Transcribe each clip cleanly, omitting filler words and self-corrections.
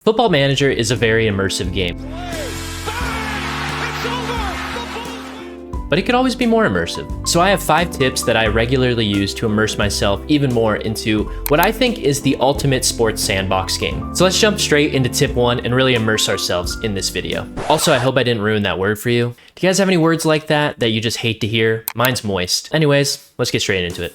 Football Manager is a very immersive game, but it could always be more immersive. So I have 5 tips that I regularly use to immerse myself even more into what I think is the ultimate sports sandbox game. So let's jump straight into tip 1 and really immerse ourselves in this video. Also, I hope I didn't ruin that word for you. Do you guys have any words like that you just hate to hear? Mine's moist. Anyways, let's get straight into it.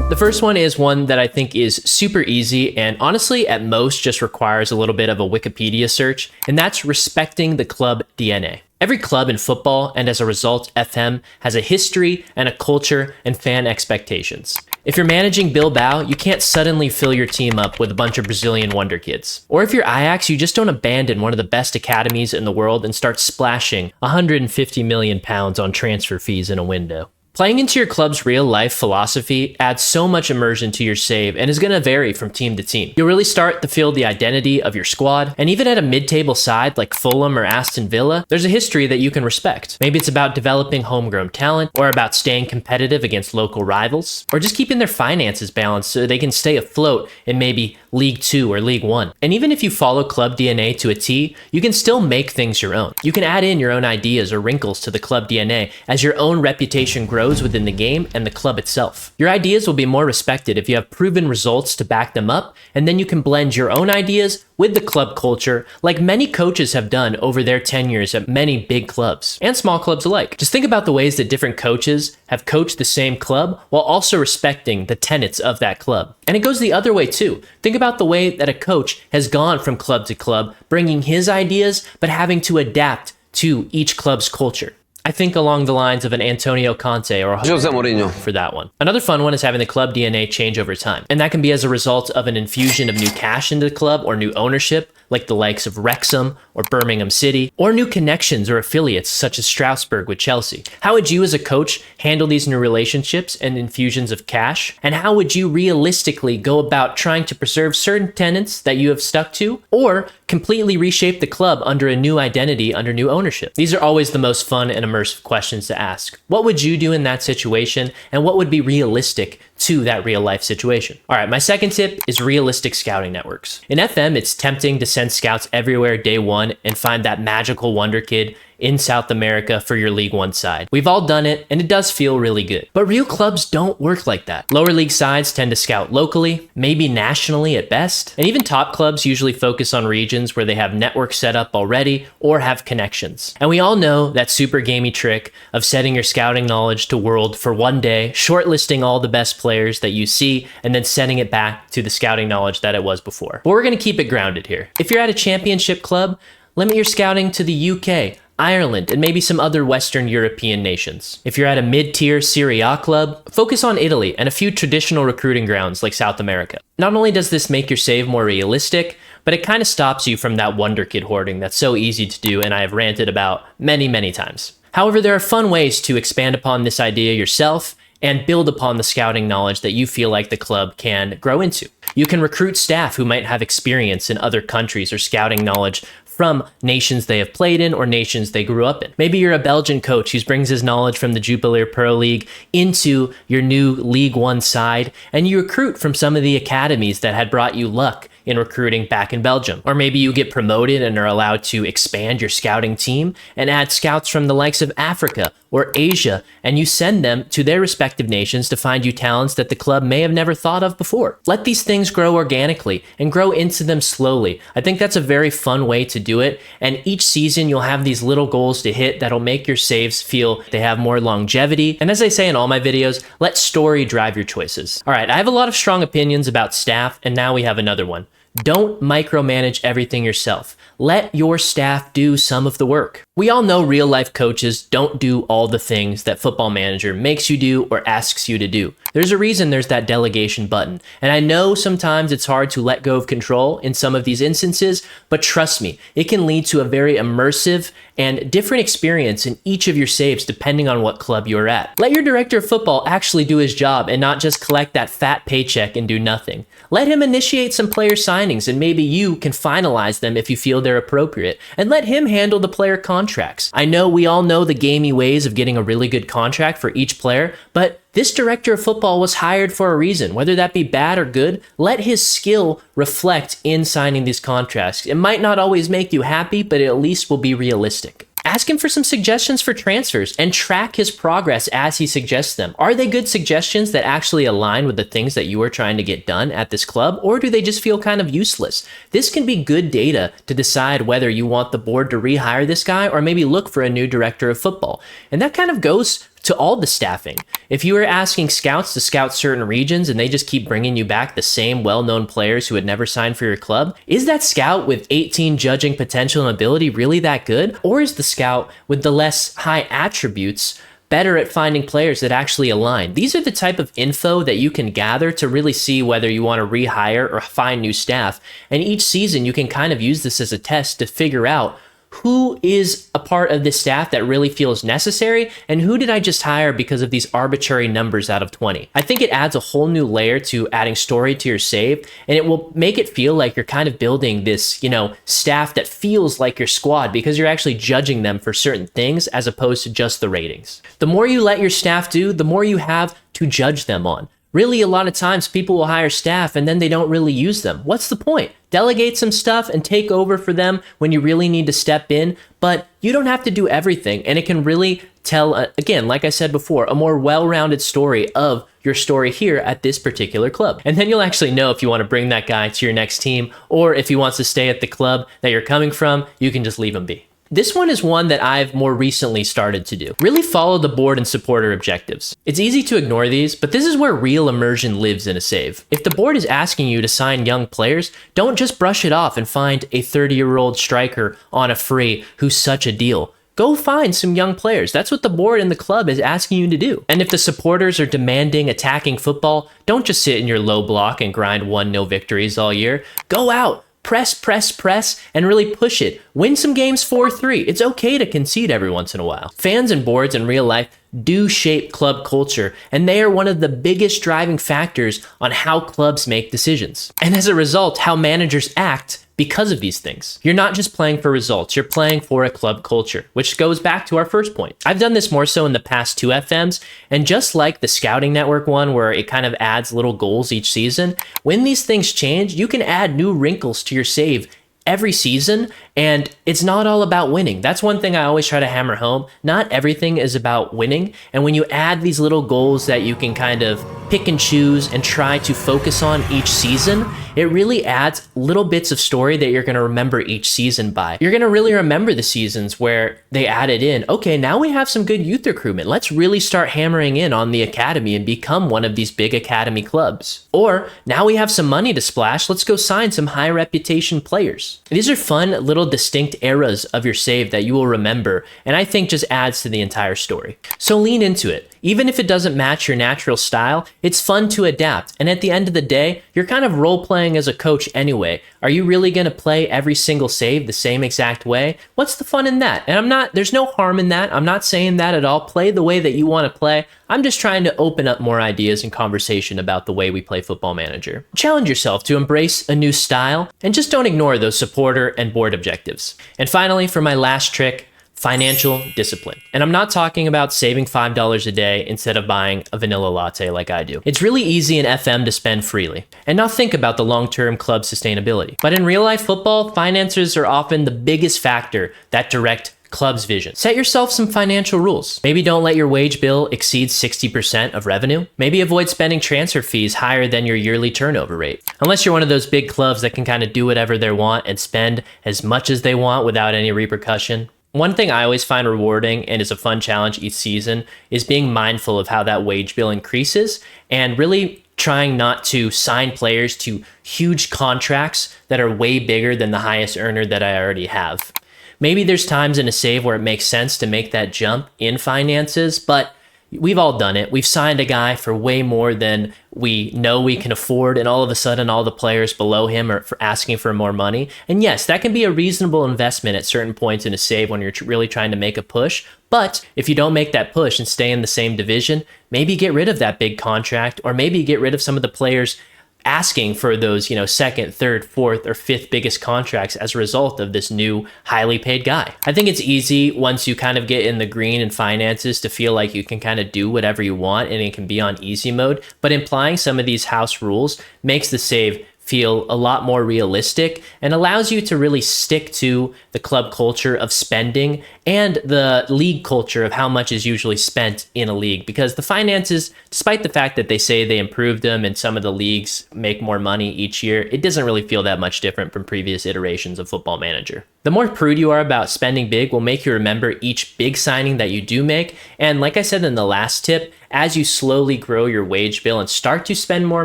The first one is one that I think is super easy and honestly at most just requires a little bit of a Wikipedia search, and that's respecting the club DNA. Every club in football, and as a result, FM, has a history and a culture and fan expectations. If you're managing Bilbao, you can't suddenly fill your team up with a bunch of Brazilian wonder kids. Or if you're Ajax, you just don't abandon one of the best academies in the world and start splashing £150 million on transfer fees in a window. Playing into your club's real-life philosophy adds so much immersion to your save and is going to vary from team to team. You'll really start to feel the identity of your squad, and even at a mid-table side like Fulham or Aston Villa, there's a history that you can respect. Maybe it's about developing homegrown talent, or about staying competitive against local rivals, or just keeping their finances balanced so they can stay afloat in maybe League 2 or League 1. And even if you follow club DNA to a T, you can still make things your own. You can add in your own ideas or wrinkles to the club DNA as your own reputation grows within the game and the club itself. Your ideas will be more respected if you have proven results to back them up, and then you can blend your own ideas with the club culture like many coaches have done over their tenures at many big clubs and small clubs alike. Just think about the ways that different coaches have coached the same club while also respecting the tenets of that club. And it goes the other way too. Think about the way that a coach has gone from club to club, bringing his ideas but having to adapt to each club's culture. I think along the lines of an Antonio Conte or Jose Mourinho for that one. Another fun one is having the club DNA change over time. And that can be as a result of an infusion of new cash into the club or new ownership, like the likes of Wrexham or Birmingham City, or new connections or affiliates such as Strasbourg with Chelsea. How would you as a coach handle these new relationships and infusions of cash? And how would you realistically go about trying to preserve certain tenets that you have stuck to, or completely reshape the club under a new identity under new ownership? These are always the most fun and immersive questions to ask. What would you do in that situation, and what would be realistic to that real life situation? All right, my second tip is realistic scouting networks. In FM, it's tempting to send scouts everywhere day one and find that magical wonder kid in South America for your League 1 side. We've all done it, and it does feel really good. But real clubs don't work like that. Lower league sides tend to scout locally, maybe nationally at best, and even top clubs usually focus on regions where they have networks set up already or have connections. And we all know that super gamey trick of setting your scouting knowledge to world for one day, shortlisting all the best players that you see, and then sending it back to the scouting knowledge that it was before. But we're gonna keep it grounded here. If you're at a championship club, limit your scouting to the UK, Ireland, and maybe some other Western European nations. If you're at a mid-tier Serie A club, focus on Italy and a few traditional recruiting grounds like South America. Not only does this make your save more realistic, but it kind of stops you from that wonder kid hoarding that's so easy to do and I have ranted about many, many times. However, there are fun ways to expand upon this idea yourself and build upon the scouting knowledge that you feel like the club can grow into. You can recruit staff who might have experience in other countries or scouting knowledge from nations they have played in or nations they grew up in. Maybe you're a Belgian coach who brings his knowledge from the Jupiler Pro League into your new League 1 side, and you recruit from some of the academies that had brought you luck in recruiting back in Belgium. Or maybe you get promoted and are allowed to expand your scouting team and add scouts from the likes of Africa or Asia, and you send them to their respective nations to find you talents that the club may have never thought of before. Let these things grow organically and grow into them slowly. I think that's a very fun way to do it, and each season you'll have these little goals to hit that'll make your saves feel they have more longevity. And as I say in all my videos, let story drive your choices. All right, I have a lot of strong opinions about staff, and now we have another one. Don't micromanage everything yourself. Let your staff do some of the work. We all know real life coaches don't do all the things that Football Manager makes you do or asks you to do. There's a reason there's that delegation button. And I know sometimes it's hard to let go of control in some of these instances, but trust me, it can lead to a very immersive and different experience in each of your saves depending on what club you're at. Let your director of football actually do his job and not just collect that fat paycheck and do nothing. Let him initiate some player signings and maybe you can finalize them if you feel they're appropriate, and let him handle the player contracts. I know we all know the gamey ways of getting a really good contract for each player, but this director of football was hired for a reason, whether that be bad or good. Let his skill reflect in signing these contracts. It might not always make you happy, but it at least will be realistic. Ask him for some suggestions for transfers and track his progress as he suggests them. Are they good suggestions that actually align with the things that you are trying to get done at this club, or do they just feel kind of useless? This can be good data to decide whether you want the board to rehire this guy or maybe look for a new director of football. And that kind of goes to all the staffing. If you were asking scouts to scout certain regions and they just keep bringing you back the same well-known players who had never signed for your club, is that scout with 18 judging potential and ability really that good? Or is the scout with the less high attributes better at finding players that actually align? These are the type of info that you can gather to really see whether you want to rehire or find new staff. And each season you can kind of use this as a test to figure out who is a part of this staff that really feels necessary, and who did I just hire because of these arbitrary numbers out of 20? I think it adds a whole new layer to adding story to your save, and it will make it feel like you're kind of building this, staff that feels like your squad because you're actually judging them for certain things as opposed to just the ratings. The more you let your staff do, the more you have to judge them on. Really, a lot of times people will hire staff and then they don't really use them. What's the point? Delegate some stuff and take over for them when you really need to step in, but you don't have to do everything. And it can really tell, again, like I said before, a more well-rounded story of your story here at this particular club. And then you'll actually know if you want to bring that guy to your next team, or if he wants to stay at the club that you're coming from, you can just leave him be. This one is one that I've more recently started to do. Really follow the board and supporter objectives. It's easy to ignore these, but this is where real immersion lives in a save. If the board is asking you to sign young players, don't just brush it off and find a 30-year-old striker on a free who's such a deal. Go find some young players. That's what the board and the club is asking you to do. And if the supporters are demanding attacking football, don't just sit in your low block and grind 1-0 victories all year. Go out. Press, and really push it. Win some games 4-3. It's okay to concede every once in a while. Fans and boards in real life do shape club culture, and they are one of the biggest driving factors on how clubs make decisions. And as a result, how managers act because of these things. You're not just playing for results, you're playing for a club culture, which goes back to our first point. I've done this more so in the past 2 FMs, and just like the Scouting Network one where it kind of adds little goals each season, when these things change, you can add new wrinkles to your save every season, and it's not all about winning. That's one thing I always try to hammer home. Not everything is about winning, and when you add these little goals that you can kind of pick and choose and try to focus on each season, it really adds little bits of story that you're going to remember each season by. You're going to really remember the seasons where they added in, okay, now we have some good youth recruitment. Let's really start hammering in on the academy and become one of these big academy clubs. Or now we have some money to splash. Let's go sign some high reputation players. These are fun little distinct eras of your save that you will remember, and I think just adds to the entire story. So lean into it. Even if it doesn't match your natural style, it's fun to adapt. And at the end of the day, you're kind of role-playing as a coach anyway. Are you really going to play every single save the same exact way? What's the fun in that? And there's no harm in that. I'm not saying that at all. Play the way that you want to play. I'm just trying to open up more ideas and conversation about the way we play Football Manager. Challenge yourself to embrace a new style, and just don't ignore those supporter and board objectives. And finally, for my last trick, financial discipline. And I'm not talking about saving $5 a day instead of buying a vanilla latte like I do. It's really easy in FM to spend freely and not think about the long-term club sustainability. But in real life football, finances are often the biggest factor that direct club's vision. Set yourself some financial rules. Maybe don't let your wage bill exceed 60% of revenue. Maybe avoid spending transfer fees higher than your yearly turnover rate. Unless you're one of those big clubs that can kind of do whatever they want and spend as much as they want without any repercussion. One thing I always find rewarding and is a fun challenge each season is being mindful of how that wage bill increases and really trying not to sign players to huge contracts that are way bigger than the highest earner that I already have. Maybe there's times in a save where it makes sense to make that jump in finances, but we've all done it. We've signed a guy for way more than we know we can afford, and all of a sudden all the players below him are asking for more money. And yes, that can be a reasonable investment at certain points in a save when you're really trying to make a push. But if you don't make that push and stay in the same division, maybe get rid of that big contract, or maybe get rid of some of the players asking for those, second, third, fourth, or fifth biggest contracts as a result of this new highly paid guy. I think it's easy once you kind of get in the green in finances to feel like you can kind of do whatever you want and it can be on easy mode. But implying some of these house rules makes the save feel a lot more realistic and allows you to really stick to the club culture of spending and the league culture of how much is usually spent in a league, because the finances, despite the fact that they say they improved them and some of the leagues make more money each year, it doesn't really feel that much different from previous iterations of Football Manager. The more prude you are about spending big will make you remember each big signing that you do make. And like I said in the last tip, as you slowly grow your wage bill and start to spend more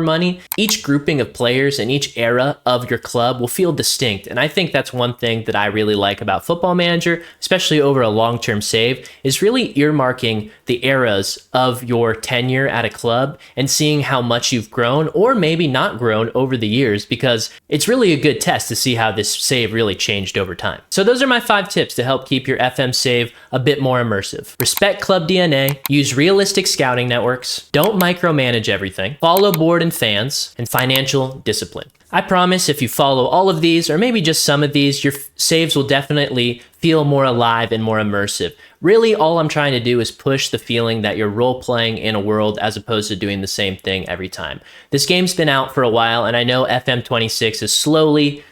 money, each grouping of players and each era of your club will feel distinct. And I think that's one thing that I really like about Football Manager, especially over a long-term save, is really earmarking the eras of your tenure at a club and seeing how much you've grown or maybe not grown over the years, because it's really a good test to see how this save really changed over time. So those are my 5 tips to help keep your FM save a bit more immersive. Respect club DNA, use realistic scouting networks, don't micromanage everything, follow board and fans, and financial discipline. I promise if you follow all of these, or maybe just some of these, your saves will definitely feel more alive and more immersive. Really, all I'm trying to do is push the feeling that you're role-playing in a world as opposed to doing the same thing every time. This game's been out for a while, and I know FM26 is slowly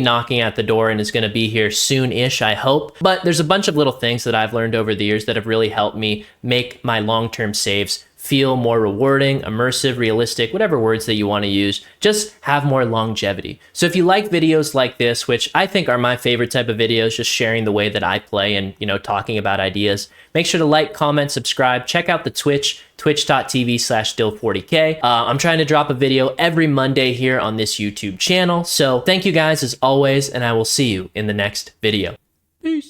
knocking at the door and is going to be here soon-ish, I hope. But there's a bunch of little things that I've learned over the years that have really helped me make my long-term saves feel more rewarding, immersive, realistic, whatever words that you want to use, just have more longevity. So if you like videos like this, which I think are my favorite type of videos, just sharing the way that I play and, talking about ideas, make sure to like, comment, subscribe, check out the Twitch, twitch.tv/Dill40k. I'm trying to drop a video every Monday here on this YouTube channel. So thank you guys as always, and I will see you in the next video. Peace.